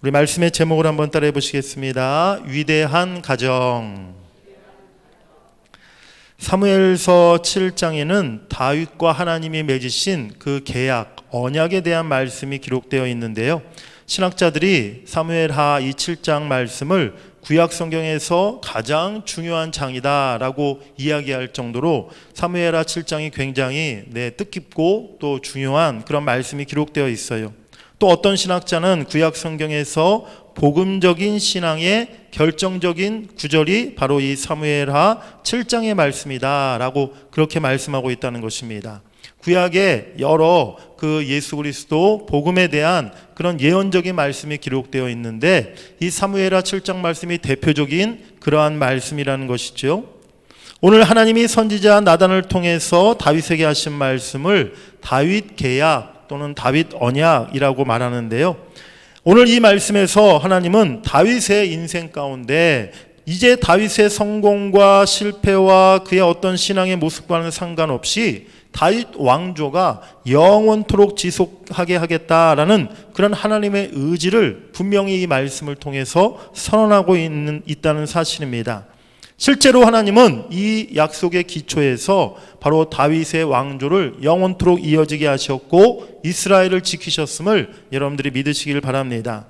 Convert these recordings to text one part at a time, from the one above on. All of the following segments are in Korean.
우리 말씀의 제목을 한번 따라해 보시겠습니다. 위대한 가정. 사무엘서 7장에는 다윗과 하나님이 맺으신 그 계약, 언약에 대한 말씀이 기록되어 있는데요. 신학자들이 사무엘하 이 7장 말씀을 구약 성경에서 가장 중요한 장이다라고 이야기할 정도로 사무엘하 7장이 굉장히 뜻깊고 또 중요한 그런 말씀이 기록되어 있어요. 또 어떤 신학자는 구약 성경에서 복음적인 신앙의 결정적인 구절이 바로 이 사무엘하 7장의 말씀이다라고 그렇게 말씀하고 있다는 것입니다. 구약에 여러 그 예수 그리스도 복음에 대한 그런 예언적인 말씀이 기록되어 있는데 이 사무엘하 7장 말씀이 대표적인 그러한 말씀이라는 것이죠. 오늘 하나님이 선지자 나단을 통해서 다윗에게 하신 말씀을 다윗 계약 또는 다윗 언약이라고 말하는데요. 오늘 이 말씀에서 하나님은 다윗의 인생 가운데 이제 다윗의 성공과 실패와 그의 어떤 신앙의 모습과는 상관없이 다윗 왕조가 영원토록 지속하게 하겠다라는 그런 하나님의 의지를 분명히 이 말씀을 통해서 선언하고 있다는 사실입니다. 실제로 하나님은 이 약속의 기초에서 바로 다윗의 왕조를 영원토록 이어지게 하셨고 이스라엘을 지키셨음을 여러분들이 믿으시길 바랍니다.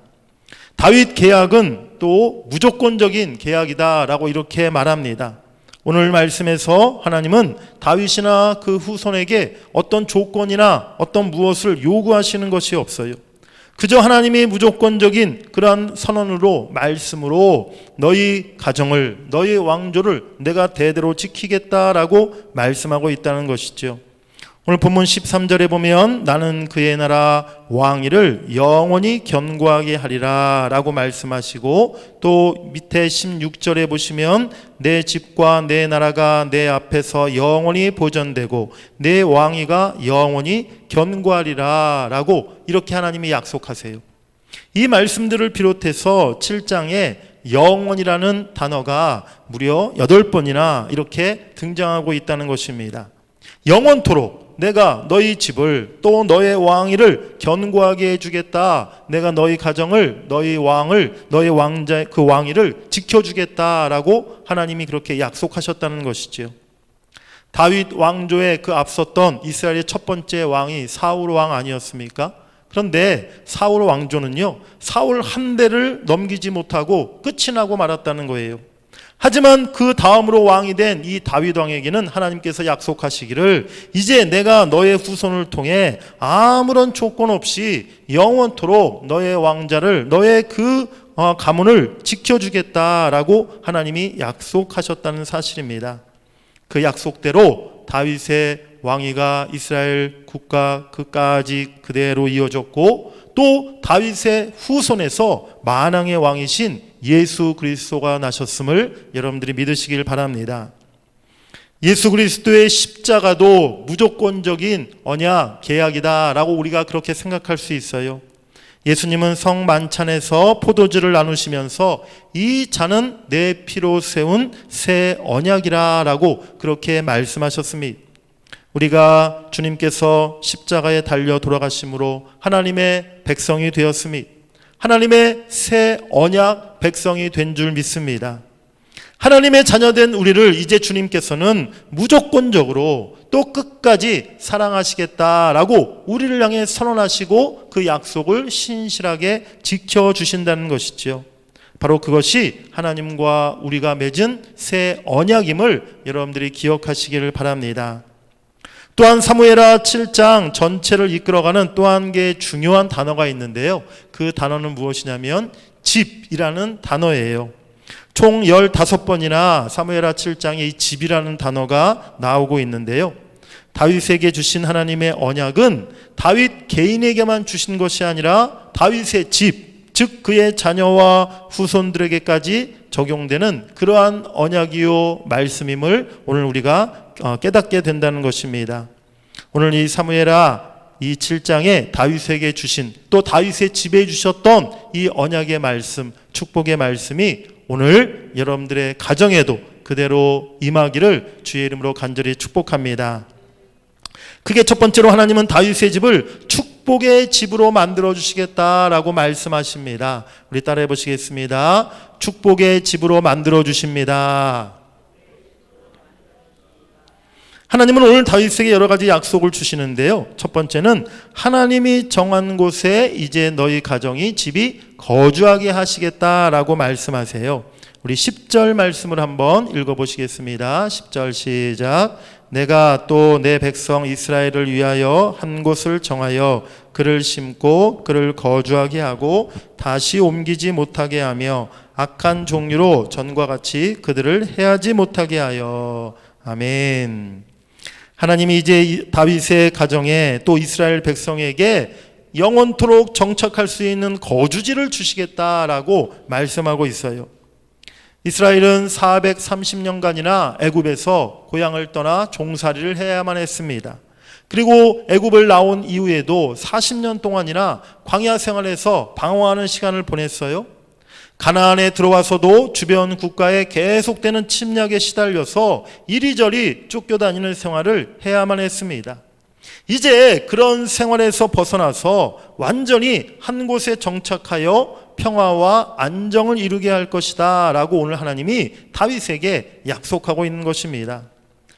다윗 계약은 또 무조건적인 계약이다라고 이렇게 말합니다. 오늘 말씀에서 하나님은 다윗이나 그 후손에게 어떤 조건이나 어떤 무엇을 요구하시는 것이 없어요. 그저 하나님이 무조건적인 그러한 선언으로 말씀으로 너희 가정을 너희 왕조를 내가 대대로 지키겠다라고 말씀하고 있다는 것이죠. 오늘 본문 13절에 보면 나는 그의 나라 왕위를 영원히 견고하게 하리라 라고 말씀하시고 또 밑에 16절에 보시면 내 집과 내 나라가 내 앞에서 영원히 보존되고 내 왕위가 영원히 견고하리라 라고 이렇게 하나님이 약속하세요. 이 말씀들을 비롯해서 7장에 영원이라는 단어가 무려 8번이나 이렇게 등장하고 있다는 것입니다. 영원토록 내가 너희 집을 또 너의 왕위를 견고하게 해주겠다. 내가 너희 가정을 너희 왕을 너희 왕자 그 왕위를 지켜주겠다라고 하나님이 그렇게 약속하셨다는 것이지요. 다윗 왕조에 그 앞섰던 이스라엘의 첫 번째 왕이 사울 왕 아니었습니까? 그런데 사울 왕조는요, 사울 한 대를 넘기지 못하고 끝이 나고 말았다는 거예요. 하지만 그 다음으로 왕이 된 이 다윗 왕에게는 하나님께서 약속하시기를 이제 내가 너의 후손을 통해 아무런 조건 없이 영원토록 너의 왕자를 너의 그 가문을 지켜주겠다라고 하나님이 약속하셨다는 사실입니다. 그 약속대로 다윗의 왕위가 이스라엘 국가 끝까지 그대로 이어졌고 또 다윗의 후손에서 만왕의 왕이신 예수 그리스도가 나셨음을 여러분들이 믿으시길 바랍니다. 예수 그리스도의 십자가도 무조건적인 언약, 계약이다라고 우리가 그렇게 생각할 수 있어요. 예수님은 성만찬에서 포도주를 나누시면서 이 잔은 내 피로 세운 새 언약이라고 그렇게 말씀하셨습니다. 우리가 주님께서 십자가에 달려 돌아가심으로 하나님의 백성이 되었습니다. 하나님의 새 언약 백성이 된 줄 믿습니다. 하나님의 자녀된 우리를 이제 주님께서는 무조건적으로 또 끝까지 사랑하시겠다라고 우리를 향해 선언하시고 그 약속을 신실하게 지켜주신다는 것이지요. 바로 그것이 하나님과 우리가 맺은 새 언약임을 여러분들이 기억하시기를 바랍니다. 또한 사무엘하 7장 전체를 이끌어가는 또 한 개의 중요한 단어가 있는데요. 그 단어는 무엇이냐면 집이라는 단어예요. 총 15번이나 사무엘하 7장에 이 집이라는 단어가 나오고 있는데요. 다윗에게 주신 하나님의 언약은 다윗 개인에게만 주신 것이 아니라 다윗의 집, 즉 그의 자녀와 후손들에게까지 적용되는 그러한 언약이요 말씀임을 오늘 우리가 깨닫게 된다는 것입니다. 오늘 이 사무엘하 이 7장에 다윗에게 주신 또 다윗의 집에 주셨던 이 언약의 말씀, 축복의 말씀이 오늘 여러분들의 가정에도 그대로 임하기를 주의 이름으로 간절히 축복합니다. 그게 첫 번째로 하나님은 다윗의 집을 축복의 집으로 만들어 주시겠다라고 말씀하십니다. 우리 따라해 보시겠습니다. 축복의 집으로 만들어 주십니다. 하나님은 오늘 다윗에게 여러 가지 약속을 주시는데요. 첫 번째는 하나님이 정한 곳에 이제 너희 가정이 집이 거주하게 하시겠다라고 말씀하세요. 우리 10절 말씀을 한번 읽어보시겠습니다. 10절 시작. 내가 또 내 백성 이스라엘을 위하여 한 곳을 정하여 그를 심고 그를 거주하게 하고 다시 옮기지 못하게 하며 악한 종류로 전과 같이 그들을 해하지 못하게 하여. 아멘. 하나님이 이제 다윗의 가정에 또 이스라엘 백성에게 영원토록 정착할 수 있는 거주지를 주시겠다라고 말씀하고 있어요. 이스라엘은 430년간이나 애굽에서 고향을 떠나 종살이를 해야만 했습니다. 그리고 애굽을 나온 이후에도 40년 동안이나 광야 생활에서 방황하는 시간을 보냈어요. 가나안에 들어와서도 주변 국가에 계속되는 침략에 시달려서 이리저리 쫓겨다니는 생활을 해야만 했습니다. 이제 그런 생활에서 벗어나서 완전히 한 곳에 정착하여 평화와 안정을 이루게 할 것이다 라고 오늘 하나님이 다윗에게 약속하고 있는 것입니다.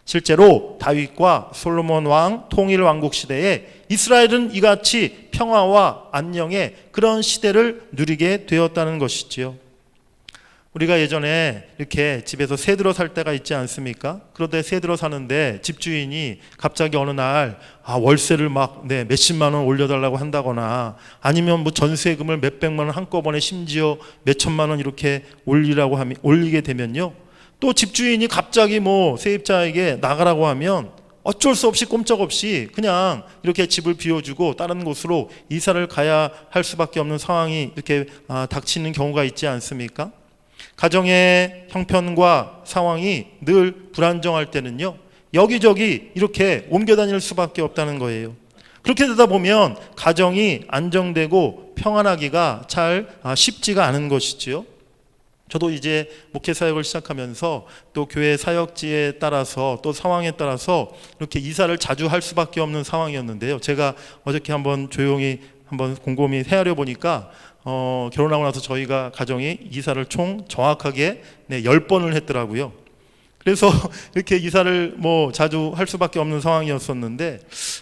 실제로 다윗과 솔로몬 왕 통일 왕국 시대에 이스라엘은 이같이 평화와 안녕의 그런 시대를 누리게 되었다는 것이지요. 우리가 예전에 이렇게 집에서 새 들어 살 때가 있지 않습니까? 그런데 새 들어 사는데 집주인이 갑자기 어느 날 월세를 막 몇십만 원 올려달라고 한다거나 아니면 뭐 전세금을 몇백만 원 한꺼번에 심지어 몇천만 원 이렇게 올리게 되면요. 또 집주인이 갑자기 뭐 세입자에게 나가라고 하면 어쩔 수 없이 꼼짝없이 그냥 이렇게 집을 비워주고 다른 곳으로 이사를 가야 할 수밖에 없는 상황이 이렇게 닥치는 경우가 있지 않습니까? 가정의 형편과 상황이 늘 불안정할 때는요, 여기저기 이렇게 옮겨 다닐 수밖에 없다는 거예요. 그렇게 되다 보면 가정이 안정되고 평안하기가 잘 쉽지가 않은 것이지요. 저도 이제 목회 사역을 시작하면서 또 교회 사역지에 따라서 또 상황에 따라서 이렇게 이사를 자주 할 수밖에 없는 상황이었는데요. 제가 어저께 한번 조용히 한번 곰곰이 헤아려 보니까 결혼하고 나서 저희가 가정이 이사를 총 정확하게 10번을 했더라고요. 그래서 이렇게 이사를 뭐 자주 할 수밖에 없는 상황이었었는데,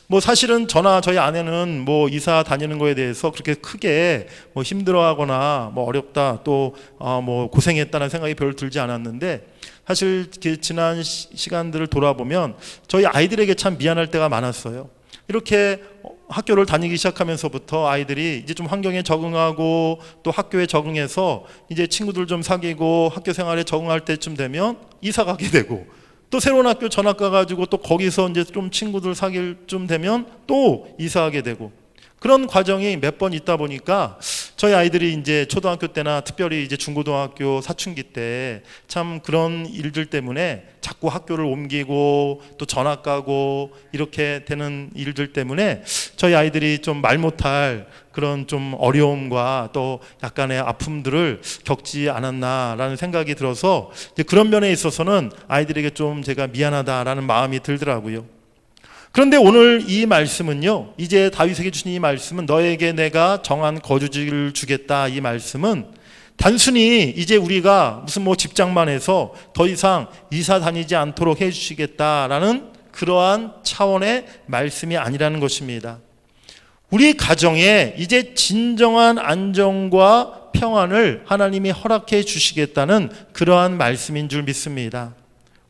뭐 사실은 저나 저희 아내는 뭐 이사 다니는 거에 대해서 그렇게 크게 뭐 힘들어하거나 뭐 어렵다 또 뭐 고생했다는 생각이 별로 들지 않았는데, 사실 지난 시간들을 돌아보면 저희 아이들에게 참 미안할 때가 많았어요. 이렇게 학교를 다니기 시작하면서부터 아이들이 이제 좀 환경에 적응하고 또 학교에 적응해서 이제 친구들 좀 사귀고 학교 생활에 적응할 때쯤 되면 이사 가게 되고, 또 새로운 학교 전학 가가지고 또 거기서 이제 좀 친구들 사귈 쯤 되면 또 이사하게 되고, 그런 과정이 몇 번 있다 보니까 저희 아이들이 이제 초등학교 때나 특별히 이제 중고등학교 사춘기 때 참 그런 일들 때문에 자꾸 학교를 옮기고 또 전학 가고 이렇게 되는 일들 때문에 저희 아이들이 좀 말 못할 그런 좀 어려움과 또 약간의 아픔들을 겪지 않았나라는 생각이 들어서 이제 그런 면에 있어서는 아이들에게 좀 제가 미안하다라는 마음이 들더라고요. 그런데 오늘 이 말씀은요, 이제 다윗에게 주신 이 말씀은 너에게 내가 정한 거주지를 주겠다, 이 말씀은 단순히 이제 우리가 무슨 뭐 집장만 해서 더 이상 이사 다니지 않도록 해주시겠다라는 그러한 차원의 말씀이 아니라는 것입니다. 우리 가정에 이제 진정한 안정과 평안을 하나님이 허락해 주시겠다는 그러한 말씀인 줄 믿습니다.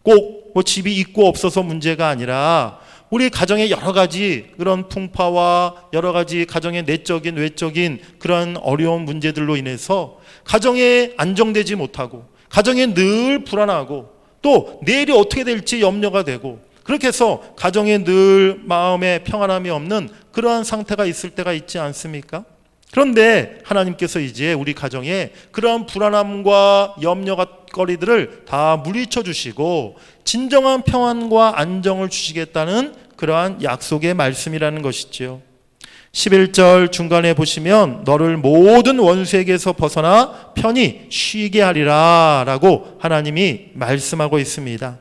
꼭 뭐 집이 있고 없어서 문제가 아니라 우리 가정의 여러 가지 그런 풍파와 여러 가지 가정의 내적인 외적인 그런 어려운 문제들로 인해서 가정에 안정되지 못하고 가정에 늘 불안하고 또 내일이 어떻게 될지 염려가 되고, 그렇게 해서 가정에 늘 마음에 평안함이 없는 그러한 상태가 있을 때가 있지 않습니까? 그런데 하나님께서 이제 우리 가정에 그러한 불안함과 염려거리들을 다 물리쳐 주시고 진정한 평안과 안정을 주시겠다는 그러한 약속의 말씀이라는 것이지요. 11절 중간에 보시면 너를 모든 원수에게서 벗어나 편히 쉬게 하리라 라고 하나님이 말씀하고 있습니다.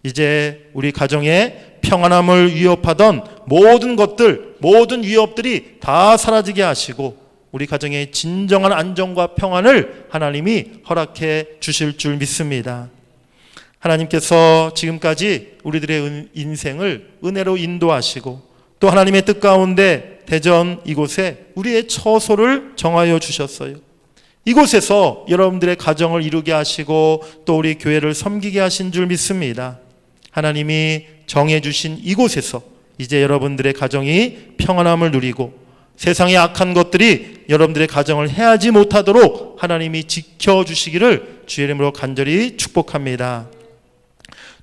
이제 우리 가정의 평안함을 위협하던 모든 것들, 모든 위협들이 다 사라지게 하시고 우리 가정의 진정한 안정과 평안을 하나님이 허락해 주실 줄 믿습니다. 하나님께서 지금까지 우리들의 인생을 은혜로 인도하시고 또 하나님의 뜻 가운데 대전 이곳에 우리의 처소를 정하여 주셨어요. 이곳에서 여러분들의 가정을 이루게 하시고 또 우리 교회를 섬기게 하신 줄 믿습니다. 하나님이 정해주신 이곳에서 이제 여러분들의 가정이 평안함을 누리고 세상의 악한 것들이 여러분들의 가정을 해하지 못하도록 하나님이 지켜주시기를 주의 이름으로 간절히 축복합니다.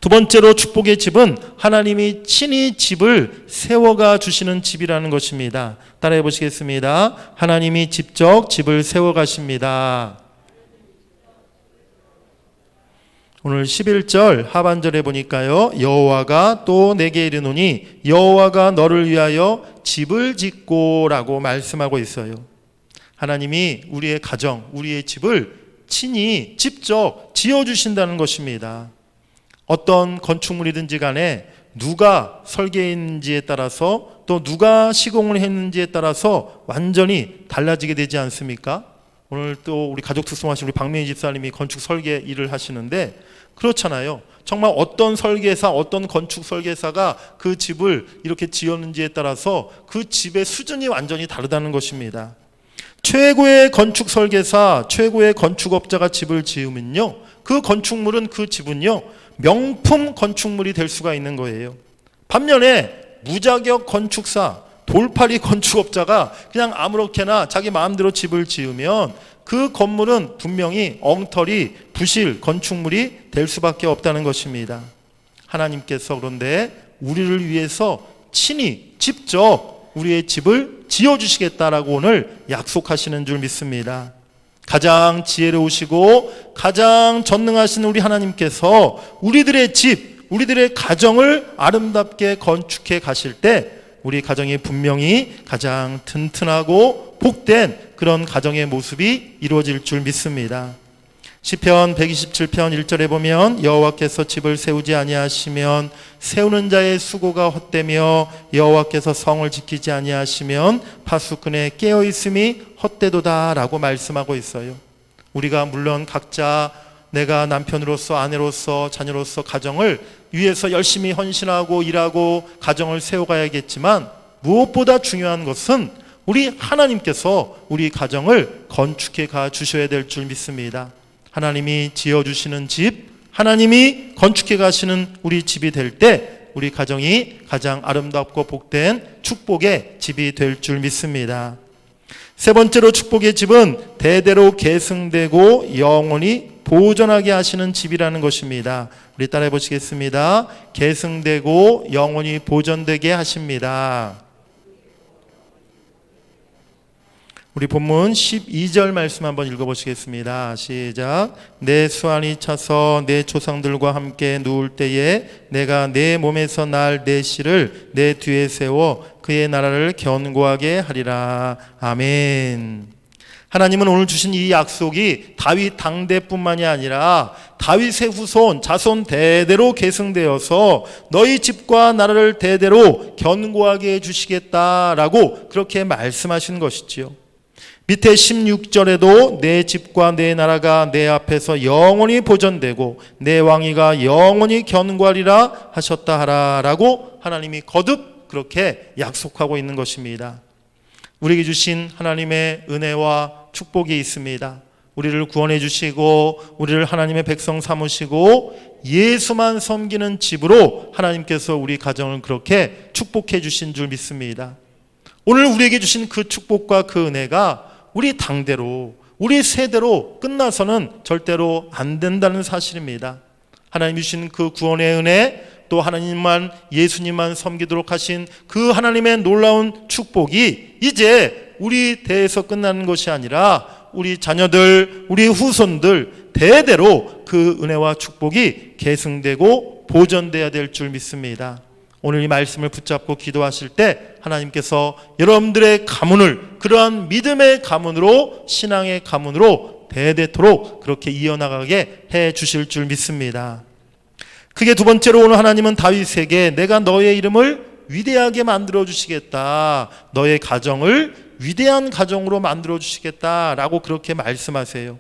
두 번째로 축복의 집은 하나님이 친히 집을 세워가 주시는 집이라는 것입니다. 따라해 보시겠습니다. 하나님이 직접 집을 세워가십니다. 오늘 11절 하반절에 보니까요, 여호와가 또 내게 이르노니 여호와가 너를 위하여 집을 짓고 라고 말씀하고 있어요. 하나님이 우리의 가정, 우리의 집을 친히 직접 지어주신다는 것입니다. 어떤 건축물이든지 간에 누가 설계했는지에 따라서 또 누가 시공을 했는지에 따라서 완전히 달라지게 되지 않습니까? 오늘 또 우리 가족 특성하신 우리 박명희 집사님이 건축 설계 일을 하시는데 그렇잖아요. 정말 어떤 설계사, 어떤 건축 설계사가 그 집을 이렇게 지었는지에 따라서 그 집의 수준이 완전히 다르다는 것입니다. 최고의 건축 설계사, 최고의 건축업자가 집을 지으면요, 그 건축물은, 그 집은요, 명품 건축물이 될 수가 있는 거예요. 반면에 무자격 건축사, 돌팔이 건축업자가 그냥 아무렇게나 자기 마음대로 집을 지으면 그 건물은 분명히 엉터리, 부실 건축물이 될 수밖에 없다는 것입니다. 하나님께서 그런데 우리를 위해서 친히 직접 우리의 집을 지어주시겠다라고 오늘 약속하시는 줄 믿습니다. 가장 지혜로우시고 가장 전능하신 우리 하나님께서 우리들의 집, 우리들의 가정을 아름답게 건축해 가실 때 우리 가정이 분명히 가장 튼튼하고 복된 그런 가정의 모습이 이루어질 줄 믿습니다. 시편 127편 1절에 보면 여호와께서 집을 세우지 아니하시면 세우는 자의 수고가 헛되며 여호와께서 성을 지키지 아니하시면 파수꾼의 깨어있음이 헛되도다 라고 말씀하고 있어요. 우리가 물론 각자 내가 남편으로서 아내로서 자녀로서 가정을 위해서 열심히 헌신하고 일하고 가정을 세워가야겠지만 무엇보다 중요한 것은 우리 하나님께서 우리 가정을 건축해 가 주셔야 될 줄 믿습니다. 하나님이 지어주시는 집, 하나님이 건축해 가시는 우리 집이 될 때 우리 가정이 가장 아름답고 복된 축복의 집이 될 줄 믿습니다. 세 번째로 축복의 집은 대대로 계승되고 영원히 보존하게 하시는 집이라는 것입니다. 우리 따라해 보시겠습니다. 계승되고 영원히 보존되게 하십니다. 우리 본문 12절 말씀 한번 읽어보시겠습니다. 시작. 내 수완이 차서 내 조상들과 함께 누울 때에 내가 내 몸에서 날 내 씨를 내 뒤에 세워 그의 나라를 견고하게 하리라. 아멘. 하나님은 오늘 주신 이 약속이 다윗 당대뿐만이 아니라 다윗의 후손, 자손 대대로 계승되어서 너희 집과 나라를 대대로 견고하게 해주시겠다라고 그렇게 말씀하신 것이지요. 밑에 16절에도 내 집과 내 나라가 내 앞에서 영원히 보존되고 내 왕위가 영원히 견고하리라 하셨다 하라라고 하나님이 거듭 그렇게 약속하고 있는 것입니다. 우리에게 주신 하나님의 은혜와 축복이 있습니다. 우리를 구원해 주시고 우리를 하나님의 백성 삼으시고 예수만 섬기는 집으로 하나님께서 우리 가정을 그렇게 축복해 주신 줄 믿습니다. 오늘 우리에게 주신 그 축복과 그 은혜가 우리 당대로, 우리 세대로 끝나서는 절대로 안 된다는 사실입니다. 하나님이 주신 그 구원의 은혜, 또 하나님만, 예수님만 섬기도록 하신 그 하나님의 놀라운 축복이 이제 우리 대에서 끝나는 것이 아니라 우리 자녀들, 우리 후손들 대대로 그 은혜와 축복이 계승되고 보존되어야 될 줄 믿습니다. 오늘 이 말씀을 붙잡고 기도하실 때 하나님께서 여러분들의 가문을 그러한 믿음의 가문으로, 신앙의 가문으로 대대토록 그렇게 이어나가게 해 주실 줄 믿습니다. 그게 두 번째로 오늘 하나님은 다윗에게 내가 너의 이름을 위대하게 만들어 주시겠다, 너의 가정을 위대한 가정으로 만들어 주시겠다라고 그렇게 말씀하세요.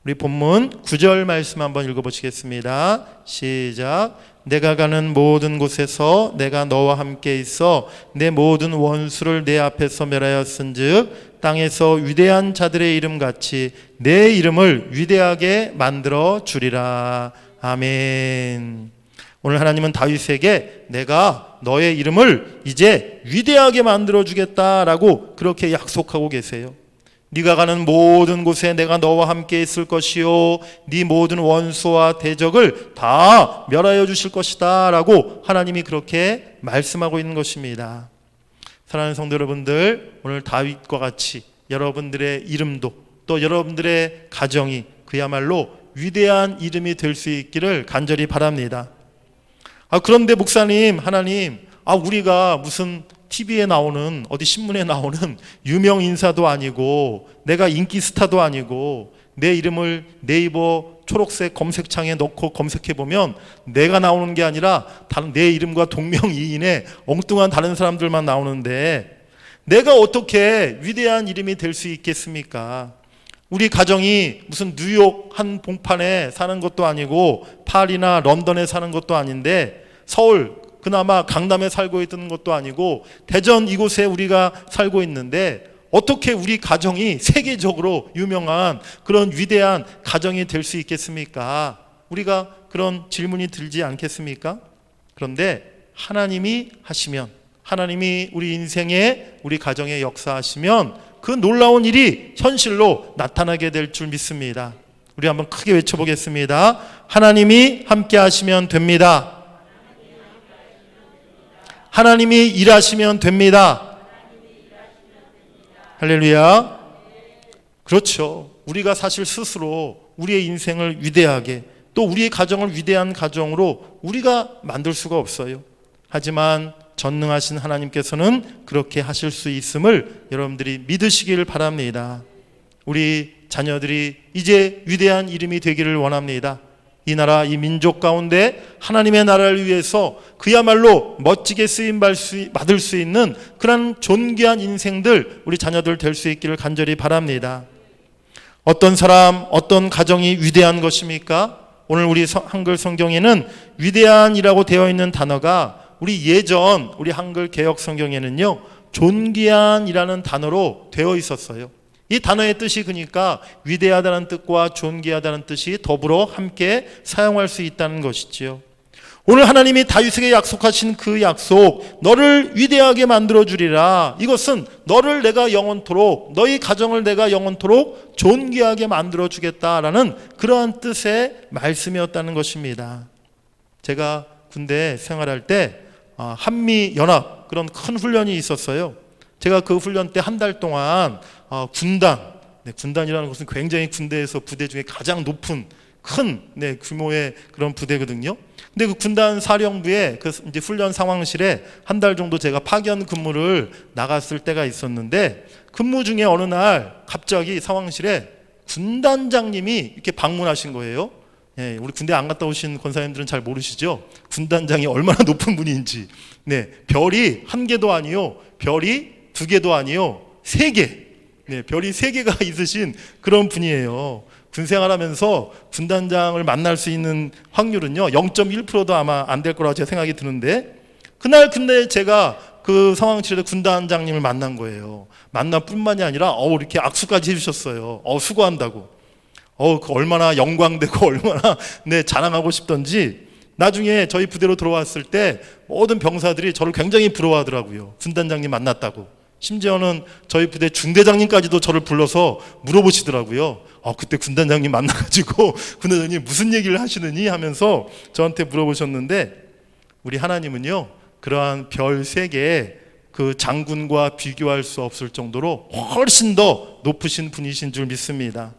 우리 본문 9절 말씀 한번 읽어보시겠습니다. 시작. 내가 가는 모든 곳에서 내가 너와 함께 있어 내 모든 원수를 내 앞에서 멸하였은즉 땅에서 위대한 자들의 이름같이 내 이름을 위대하게 만들어 주리라. 아멘. 오늘 하나님은 다윗에게 내가 너의 이름을 이제 위대하게 만들어 주겠다라고 그렇게 약속하고 계세요. 네가 가는 모든 곳에 내가 너와 함께 있을 것이요 네 모든 원수와 대적을 다 멸하여 주실 것이다 라고 하나님이 그렇게 말씀하고 있는 것입니다. 사랑하는 성도 여러분들, 오늘 다윗과 같이 여러분들의 이름도 또 여러분들의 가정이 그야말로 위대한 이름이 될 수 있기를 간절히 바랍니다. 그런데 목사님, 하나님, 우리가 무슨 TV에 나오는, 어디 신문에 나오는 유명 인사도 아니고 내가 인기 스타도 아니고 내 이름을 네이버 초록색 검색창에 넣고 검색해보면 내가 나오는 게 아니라 내 이름과 동명이인의 엉뚱한 다른 사람들만 나오는데 내가 어떻게 위대한 이름이 될 수 있겠습니까? 우리 가정이 무슨 뉴욕 한 봉판에 사는 것도 아니고 파리나 런던에 사는 것도 아닌데 서울 그나마 강남에 살고 있는 것도 아니고 대전 이곳에 우리가 살고 있는데 어떻게 우리 가정이 세계적으로 유명한 그런 위대한 가정이 될 수 있겠습니까? 우리가 그런 질문이 들지 않겠습니까? 그런데 하나님이 하시면, 하나님이 우리 인생에 우리 가정에 역사하시면 그 놀라운 일이 현실로 나타나게 될 줄 믿습니다. 우리 한번 크게 외쳐보겠습니다. 하나님이 함께 하시면 됩니다. 하나님이 일하시면 됩니다. 할렐루야. 그렇죠. 우리가 사실 스스로 우리의 인생을 위대하게 또 우리의 가정을 위대한 가정으로 우리가 만들 수가 없어요. 하지만 전능하신 하나님께서는 그렇게 하실 수 있음을 여러분들이 믿으시길 바랍니다. 우리 자녀들이 이제 위대한 이름이 되기를 원합니다. 이 나라, 이 민족 가운데 하나님의 나라를 위해서 그야말로 멋지게 쓰임 받을 수 있는 그런 존귀한 인생들, 우리 자녀들 될 수 있기를 간절히 바랍니다. 어떤 사람, 어떤 가정이 위대한 것입니까? 오늘 우리 한글 성경에는 위대한이라고 되어 있는 단어가 우리 예전 우리 한글 개역 성경에는요 존귀한이라는 단어로 되어 있었어요. 이 단어의 뜻이 그러니까 위대하다는 뜻과 존귀하다는 뜻이 더불어 함께 사용할 수 있다는 것이지요. 오늘 하나님이 다윗에게 약속하신 그 약속, 너를 위대하게 만들어 주리라. 이것은 너를 내가 영원토록, 너희 가정을 내가 영원토록 존귀하게 만들어 주겠다라는 그러한 뜻의 말씀이었다는 것입니다. 제가 군대 생활할 때 한미연합 그런 큰 훈련이 있었어요. 제가 그 훈련 때 한 달 동안 군단이라는 것은 굉장히 군대에서 부대 중에 가장 높은 큰 규모의 그런 부대거든요. 근데 그 군단 사령부의 그 이제 훈련 상황실에 한 달 정도 제가 파견 근무를 나갔을 때가 있었는데 근무 중에 어느 날 갑자기 상황실에 군단장님이 이렇게 방문하신 거예요. 우리 군대 안 갔다 오신 권사님들은 잘 모르시죠? 군단장이 얼마나 높은 분인지. 별이 한 개도 아니요, 별이 두 개도 아니요, 세 개. 별이 세 개가 있으신 그런 분이에요. 군 생활하면서 군단장을 만날 수 있는 확률은요 0.1%도 아마 안 될 거라고 제가 생각이 드는데 그날 근데 제가 그 상황실에서 군단장님을 만난 거예요. 만날 뿐만이 아니라 이렇게 악수까지 해주셨어요. 수고한다고. 그 얼마나 영광되고 얼마나 자랑하고 싶던지. 나중에 저희 부대로 들어왔을 때 모든 병사들이 저를 굉장히 부러워하더라고요. 군단장님 만났다고. 심지어는 저희 부대 중대장님까지도 저를 불러서 물어보시더라고요. 그때 군단장님 만나가지고 군단장님 무슨 얘기를 하시느니 하면서 저한테 물어보셨는데 우리 하나님은요 그러한 별 3개의 그 장군과 비교할 수 없을 정도로 훨씬 더 높으신 분이신 줄 믿습니다.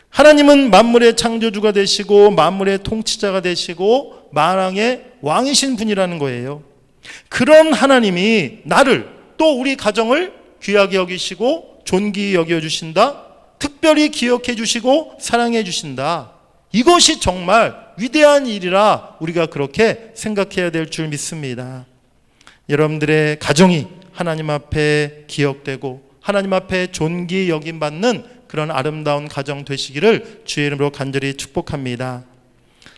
하나님은 만물의 창조주가 되시고 만물의 통치자가 되시고 만왕의 왕이신 분이라는 거예요. 그런 하나님이 나를 또 우리 가정을 귀하게 여기시고 존귀히 여겨주신다. 특별히 기억해 주시고 사랑해 주신다. 이것이 정말 위대한 일이라 우리가 그렇게 생각해야 될 줄 믿습니다. 여러분들의 가정이 하나님 앞에 기억되고 하나님 앞에 존귀 여김받는 그런 아름다운 가정 되시기를 주의 이름으로 간절히 축복합니다.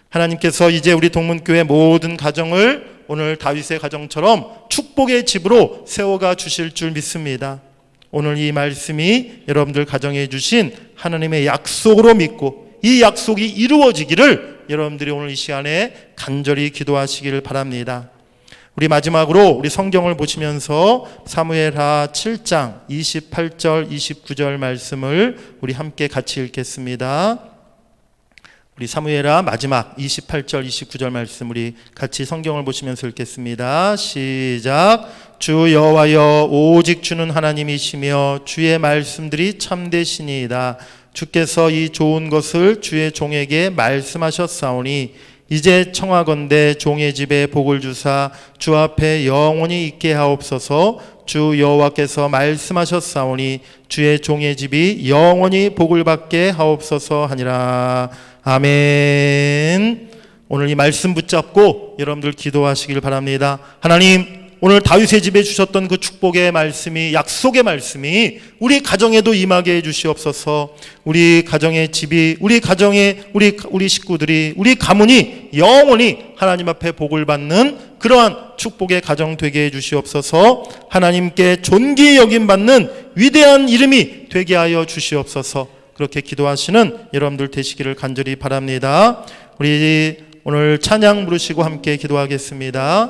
하나님께서 이제 우리 동문교회 모든 가정을 오늘 다윗의 가정처럼 축복의 집으로 세워가 주실 줄 믿습니다. 오늘 이 말씀이 여러분들 가정에 주신 하나님의 약속으로 믿고 이 약속이 이루어지기를 여러분들이 오늘 이 시간에 간절히 기도하시기를 바랍니다. 우리 마지막으로 우리 성경을 보시면서 사무엘하 7장 28절 29절 말씀을 우리 함께 같이 읽겠습니다. 우리 사무엘하 마지막 28절 29절 말씀 우리 같이 성경을 보시면서 읽겠습니다. 시작. 주 여호와여 오직 주는 하나님이시며 주의 말씀들이 참되시니이다. 주께서 이 좋은 것을 주의 종에게 말씀하셨사오니 이제 청하건대 종의 집에 복을 주사 주 앞에 영원히 있게 하옵소서. 주 여호와께서 말씀하셨사오니 주의 종의 집이 영원히 복을 받게 하옵소서 하니라. 아멘. 오늘 이 말씀 붙잡고 여러분들 기도하시길 바랍니다. 하나님, 오늘 다윗의 집에 주셨던 그 축복의 말씀이, 약속의 말씀이 우리 가정에도 임하게 해 주시옵소서. 우리 가정의 집이, 우리 가정의 우리 식구들이, 우리 가문이 영원히 하나님 앞에 복을 받는 그러한 축복의 가정 되게 해 주시옵소서. 하나님께 존귀 여김 받는 위대한 이름이 되게 하여 주시옵소서. 그렇게 기도하시는 여러분들 되시기를 간절히 바랍니다. 우리 오늘 찬양 부르시고 함께 기도하겠습니다.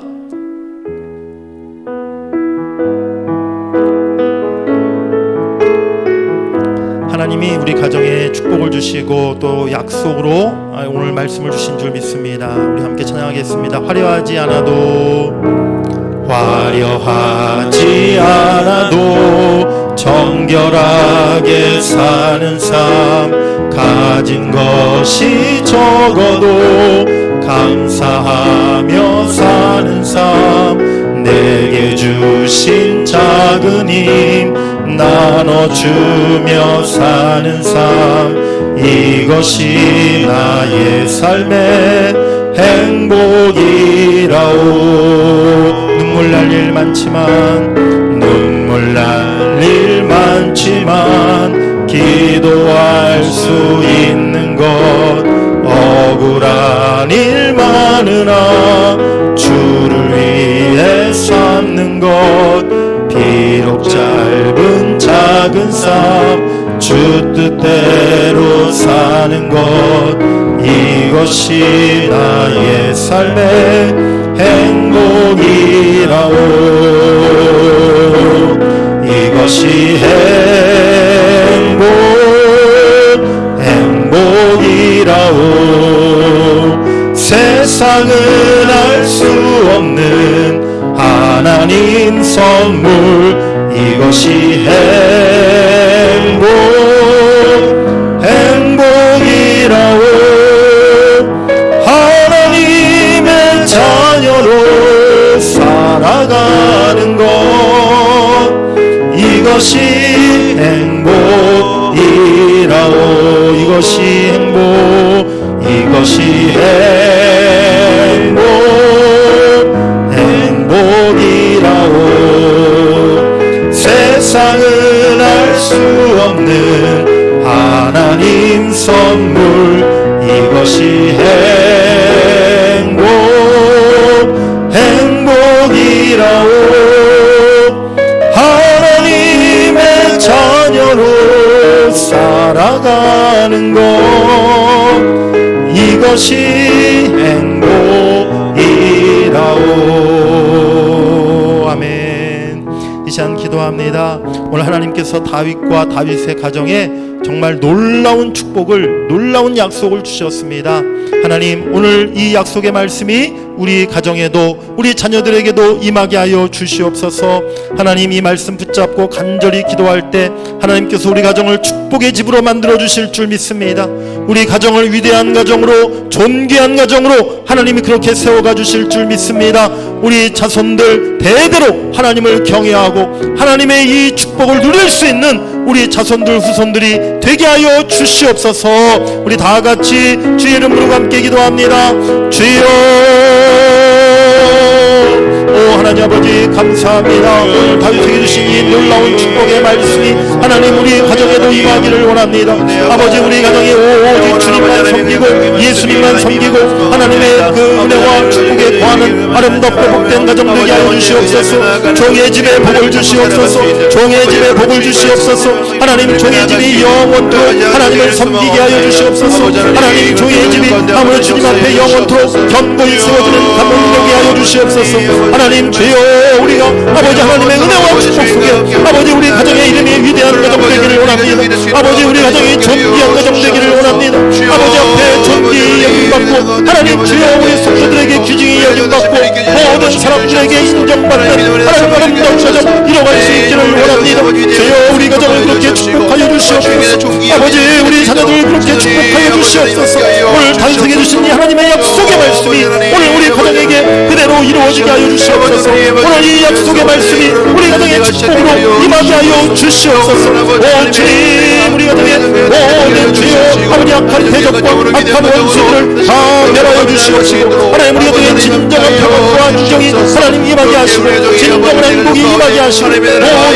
하나님이 우리 가정에 축복을 주시고 또 약속으로 오늘 말씀을 주신 줄 믿습니다. 우리 함께 찬양하겠습니다. 화려하지 않아도 정결하게 사는 삶, 가진 것이 적어도 감사하며 사는 삶, 내게 주신 작은 힘 나눠주며 사는 삶, 이것이 나의 삶의 행복이라오. 눈물 날 일 많지만 기도할 수 있는 것, 억울한 일 많으나 주를 위해 삼는 것, 비록 짧은 작은 삶 주 뜻대로 사는 것, 이것이 나의 삶의 행복이라오. 이것이 행복이라오. 세상은 알 수 없는 하나님 선물, 이것이 행복이라오. 하나님의 자녀로 살아가는 것, 이것이 행복이라오. 이것이 행복이라오. 세상은 알 수 없는 하나님 선물, 이것이 행복이라오. 하나님의 자녀로 살아가는 것, 이것이 행복이라오. 아멘. 이 시간 기도합니다. 오늘 하나님께서 다윗과 다윗의 가정에 정말 놀라운 축복을, 놀라운 약속을 주셨습니다. 하나님, 오늘 이 약속의 말씀이 우리 가정에도, 우리 자녀들에게도 임하게 하여 주시옵소서. 하나님, 이 말씀 붙잡고 간절히 기도할 때 하나님께서 우리 가정을 축복의 집으로 만들어 주실 줄 믿습니다. 우리 가정을 위대한 가정으로, 존귀한 가정으로 하나님이 그렇게 세워가 주실 줄 믿습니다. 우리 자손들 대대로 하나님을 경외하고 하나님의 이 축복을 누릴 수 있는 우리 자손들 후손들이 되게 하여 주시옵소서. 우리 다 같이 주의 이름으로 함께 기도합니다. 주여, 오 하나님 아버지 감사합니다. 오늘 다윗에게 주신 이 놀라운 축복의 말씀이 하나님 우리 가정에도 임하기를 원합니다. 아버지 우리 가정이 오직 주님만 섬기고 예수님만 섬기고 하나님의 그 은혜와 축복에 거하는 아름답고 복된 가정 되게 하여 주시옵소서. 종의 집에 복을 주시옵소서. 종의 집에 복을 주시옵소서. 하나님 종의 집이 영원토록 하나님을 섬기게 하여 주시옵소서. 하나님 종의 집이 아무리 주님 앞에 영원토록 견고히 세워지는 가문이 되게 하여 주시옵소서. 하나님 주여, 우리가 아버지 하나님의 은혜와 축복 속에 아버지 우리 가정의 이름이 위대한 가정 되기를 원합니다. 아버지 우리 가정이 존귀한 가정 되기를 원합니다. 아버지 앞에 존귀 여김받고 하나님 주여 우리 성도들에게 귀중히 여김받고 모든 사람들에게 인정받는 하나님 아름다운 가정 이뤄갈 수 있기를 원합니다. 주여 우리 가정을 그렇게 축복하여 주시옵소서. 아버지 우리 자녀들을 그렇게 축복하여 주시옵소서. 오늘 단속해 주신 이 하나님의 약속의 말씀이 오늘 우리 가정에게 그대로 이루어지게 하여 주시옵소서. 오늘 이 약속의 말씀이 우리 가정의 축복으로 임하게 하여 주시옵소서. 오 주님, 우리 가정의 모든 주여 아버지 악한 대적과 악한 원수들을 다 멸하여 주시옵시고 하나님 우리 가정의 진정한 평안과 안정이 하나님 임하게 하시고 진정한 행복이 임하게 하시고 모든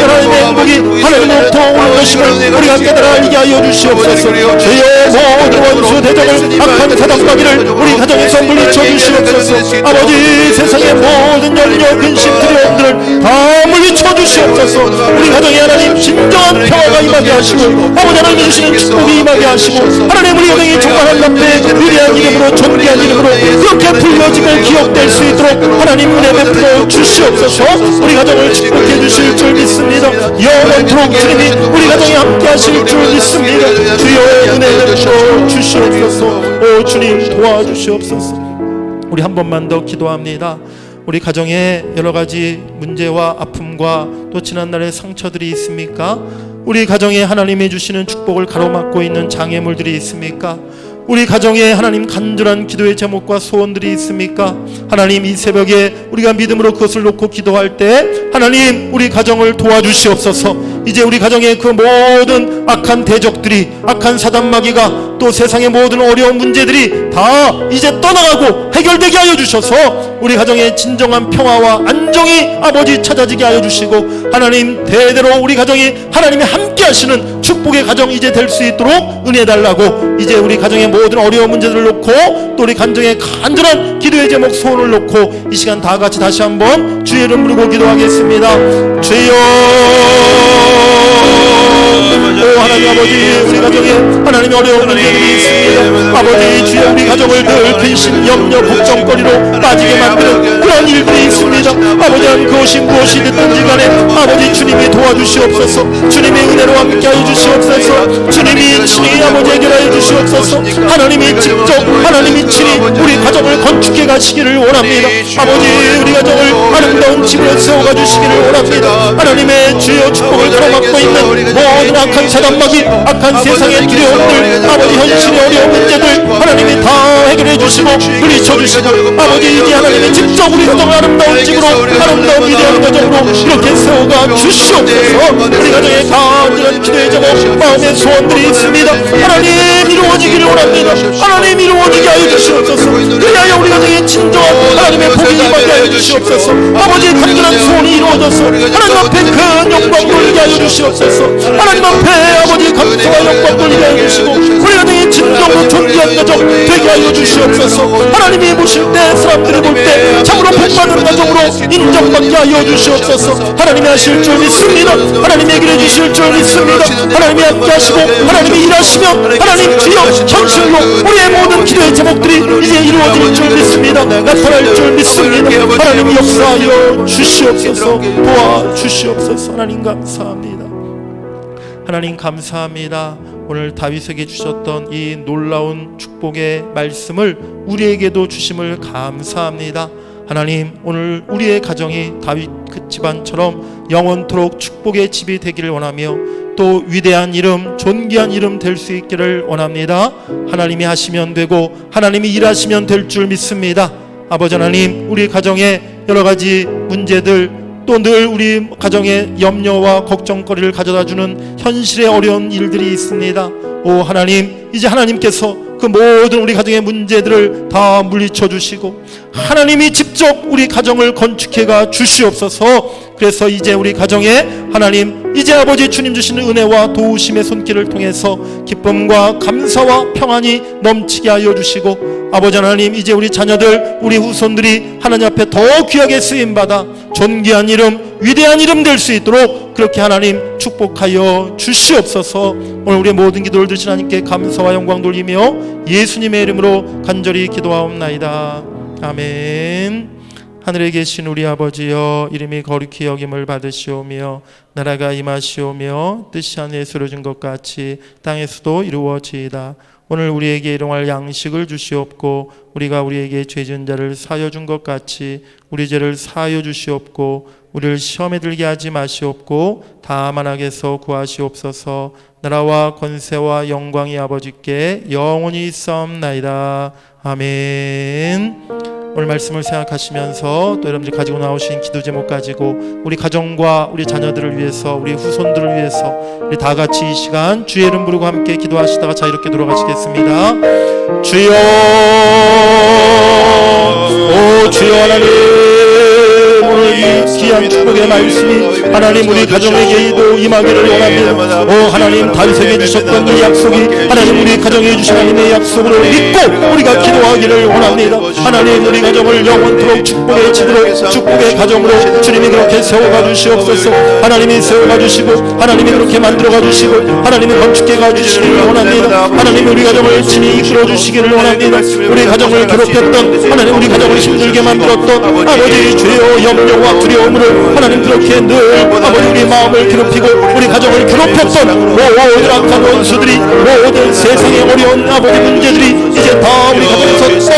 하나님의 행복이 하나님으로부터 오는 것임을 우리가 깨달아 알게 하여 주시옵소서. 주여 모든 원수 대적을 악한 사단마귀를 우리 가정에서 물리쳐 주시옵소서. 아버지 세상의 모든 염려 근심 두려움들을 다 물리쳐 주시옵소서. 우리 가정에 하나님 진정한 평화가 임하게 하시고 아버지 하나님 주시는 축복이 임하게 하시고 하나님 우리 가정이 정말 하나님의 위대한 이름으로 존귀한 이름으로 그렇게 불려지고 기억될 수 있도록 하나님 은혜 베풀어 주시옵소서. 우리 가정을 축복해 주실 줄 믿습니다. 영원토록 주님이 우리 가정에 함께 하실 줄 믿습니다. 주여 은혜 베풀어 주시옵소서. 오 주님 도와주시옵소서. 우리 한 번만 더 기도합니다. 우리 가정에 여러 가지 문제와 아픔과 또 지난날의 상처들이 있습니까? 우리 가정에 하나님이 주시는 축복을 가로막고 있는 장애물들이 있습니까? 우리 가정에 하나님 간절한 기도의 제목과 소원들이 있습니까? 하나님 이 새벽에 우리가 믿음으로 그것을 놓고 기도할 때 하나님 우리 가정을 도와주시옵소서. 이제 우리 가정의 그 모든 악한 대적들이 악한 사단마귀가 또 세상의 모든 어려운 문제들이 다 이제 떠나가고 해결되게 하여 주셔서 우리 가정의 진정한 평화와 안정이 아버지 찾아지게 하여 주시고 하나님 대대로 우리 가정이 하나님이 함께 하시는 축복의 가정 이제 될 수 있도록 은혜 달라고 이제 우리 가정의 모든 어려운 문제들을 놓고 또 우리 간정의 간절한 기도의 제목 소원을 놓고 이 시간 다 같이 다시 한번 주의 이름 부르고 기도하겠습니다. 주여, 오 하나님 아버지 우리 가정에 하나님의 어려운 문제들이 있습니다. 아버지 주여 우리 가정을 늘 근심 염려 걱정거리로 빠지게 만드는 그런 일들이 있습니다. 아버지 그것이 무엇이 됐든지 간에 아버지 주님이 도와주시옵소서. 주님의 은혜로 함께하여 주시옵소서. 주님이 친히 아버지 해결하여 주시옵소서. 하나님이 직접 하나님이 친히 우리 가정을 건축해 가시기를 원합니다. 아버지 우리 가정을 아름다운 집으로 세워가 주시기를 원합니다. 하나님의 주여 축복을 가로막고 있는 모든 악한 사단마귀 악한 세상의 두려움들 아버지 현실의 어려운 문제들 하나님이 다 해결해 주시고 물리쳐 주시고 아버지 이제 하나님이 직접 우리 가정을 아름다운 집으로 아름다운 위대한 가정으로 이렇게 세워가 주시옵소서. 우리 가정에 간절한 기도의 제목 마음의 소원들이 있습니다. 하나님 이루어지기를 원합니다. 하나님 이루어지게 하여 주시옵소서. 그리하여 우리 가정에 진정한 하나님의 복이 임하게 하여 주시옵소서. 아버지 간절한 소원이 이루어져서 하나님 앞에 큰 영광 돌리게 하여 주시옵소서. 하나님 앞에 아버지 감사와 영광 돌리게 하여 주시고 우리 가정에 진정으로 존귀한 가정 되게 하여 주시옵소서. 하나님이 보실 때 사람들이 볼 때 참으로 복받은 가정으로 인정받게 하여 주시옵소서. 하나님이 하실 줄 믿습니다. 하나님이 해결해 주실 줄 믿습니다. 하나님이 함께 하시고 하나님이 일하시면 하나님 주여 현실로 우리의 모든 기도의 제목들이 이제 이루어질 줄 믿습니다. 나타날 줄 믿습니다. 하나님 역사하여 주시옵소서. 도와주시옵소서. 하나님 감사합니다. 하나님 감사합니다. 오늘 다윗에게 주셨던 이 놀라운 축복의 말씀을 우리에게도 주심을 감사합니다. 하나님 오늘 우리의 가정이 다윗 그 집안처럼 영원토록 축복의 집이 되기를 원하며 또 위대한 이름 존귀한 이름 될 수 있기를 원합니다. 하나님이 하시면 되고 하나님이 일하시면 될 줄 믿습니다. 아버지 하나님 우리 가정에 여러 가지 문제들 또 늘 우리 가정에 염려와 걱정거리를 가져다주는 현실의 어려운 일들이 있습니다. 오 하나님, 이제 하나님께서 그 모든 우리 가정의 문제들을 다 물리쳐 주시고 하나님이 직접 우리 가정을 건축해가 주시옵소서. 그래서 이제 우리 가정에 하나님, 이제 아버지 주님 주시는 은혜와 도우심의 손길을 통해서 기쁨과 감사와 평안이 넘치게 하여 주시고, 아버지 하나님, 이제 우리 자녀들, 우리 후손들이 하나님 앞에 더 귀하게 쓰임받아 존귀한 이름, 위대한 이름 될 수 있도록 그렇게 하나님 축복하여 주시옵소서. 오늘 우리의 모든 기도를 드신 하나님께 감사와 영광 돌리며 예수님의 이름으로 간절히 기도하옵나이다. 아멘. 하늘에 계신 우리 아버지여, 이름이 거룩히 여김을 받으시오며 나라가 임하시오며 뜻이 하늘에서 이루어진 것 같이 땅에서도 이루어지이다. 오늘 우리에게 일용할 양식을 주시옵고 우리가 우리에게 죄 지은 자를 사하여 준 것 같이 우리 죄를 사하여 주시옵고 우리를 시험에 들게 하지 마시옵고 다만 악에서 구하시옵소서. 나라와 권세와 영광이 아버지께 영원히 있사옵나이다. 아멘. 오늘 말씀을 생각하시면서 또 여러분들이 가지고 나오신 기도 제목 가지고 우리 가정과 우리 자녀들을 위해서, 우리 후손들을 위해서 우리 다 같이 이 시간 주의 이름 부르고 함께 기도하시다가 자유롭게 돌아가시겠습니다. 주여, 오 주여 하나님, 오늘 이 귀한 축복의 말씀이 하나님 우리 가정에게도 임하기를 원합니다. 오 하나님, 다윗에게 주셨던 이 약속이 하나님 우리 가정에 주신 하나님의 약속으로 믿고 우리가 기도하기를 원합니다. 하나님 우리 가정을 영원토록 축복의 집으로, 축복의 가정으로 주님이 그렇게 세워가 주시옵소서. 하나님이 세워가 주시고 하나님이 그렇게 만들어가 주시고 하나님이 건축해가 주시기를 원합니다. 하나님 우리 가정을 친히 이끌어 주시기를 원합니다. 우리 가정을 괴롭혔던 하나님, 우리 가정을 힘들게 만들었던 아버지 주여 염려와 두려움으로 하나님 그렇게 늘 아버지 우리 마음을 괴롭히고 우리 가정을 괴롭혔던 모든 악한 원수들이, 모든 세상의 어려운 아버지 문제들이 이제 다 우리 가정에서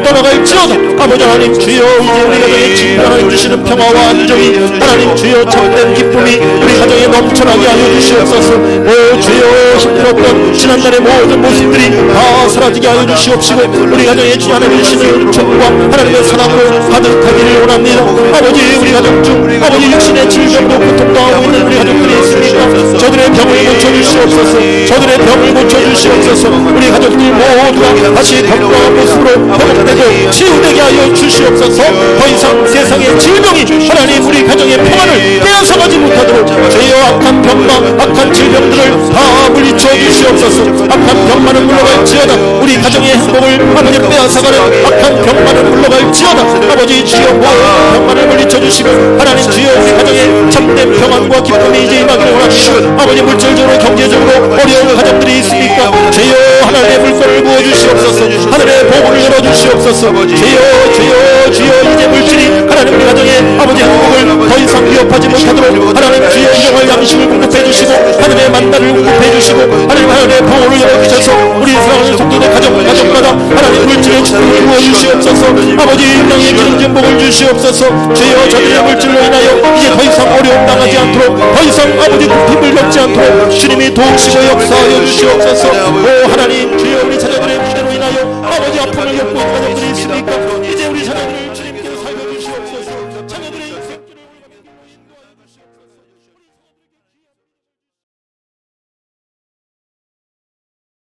떠나갈지어다. 아버지 하나님 주여, 이제 우리 가정에 진정하여 주시는 평화와 안정이 하나님 주여 참된 기쁨이 우리 가정에 넘쳐나게 하여 주시옵소서. 오 주여, 힘들었던 지난날의 모든 모습들이 다 사라지게 하여 주시옵시고 우리 가정에 주 하나님 주시는 은총과 하나님의 사랑으로 가득하기를 원합니다. 아버지 우리 가정 중 아버지 육신의 질병도 고통당하고 있는 우리 가족들이 있습니까? 저들의 병을 고쳐주시옵소서. 저들의 병을 고쳐주시옵소서. 우리 가족들 모두가 다시 건강한 모습으로 회복되고 치유되게 하여 주시옵소서. 더 이상 세상의 질병이 하나님 우리 가정의 평안을 빼앗아가지 못하도록 주여 악한 병망, 악한 질병들을 다 물리쳐 주시옵소서. 악한 병만은 물러갈지어다. 우리 가정의 행복을 아버지 빼앗아가는 악한 병만은 물러갈지어다. 아버지 주여 모든 병만을 물리쳐 주시고 하나님 주여 우리 가정에 참된 평안과 기쁨이 이제 임하기를 원하시고 아버지 물질적으로 경제적으로 어려운 가정들이 있습니까? 주여 하나님의 물건을 부어주시옵소서. 하늘의 복을 열어주시옵소서. 주여 이제 물질이 하나님 우리 가정의 아버지 행복을 더 이상 위협하지 못하도록 하나님 주여 일용할 양식을 공급해 주시고 하나님의 만나를 공급해 주시고 하나님의 복을 열어주셔서 우리 사랑하는 성도들 가정마다 하나님 물질의 축복을 부어주시옵소서. 아버지 일용의 기름진 복을 주시옵소서. 주여 저들의 물질로 인하여 이제 더 이상 어려움 당하지 않도록, 더 이상 아버지 굽힘을 겪지 않도록 주님이 도우시고 역사하여 주시옵소서. 오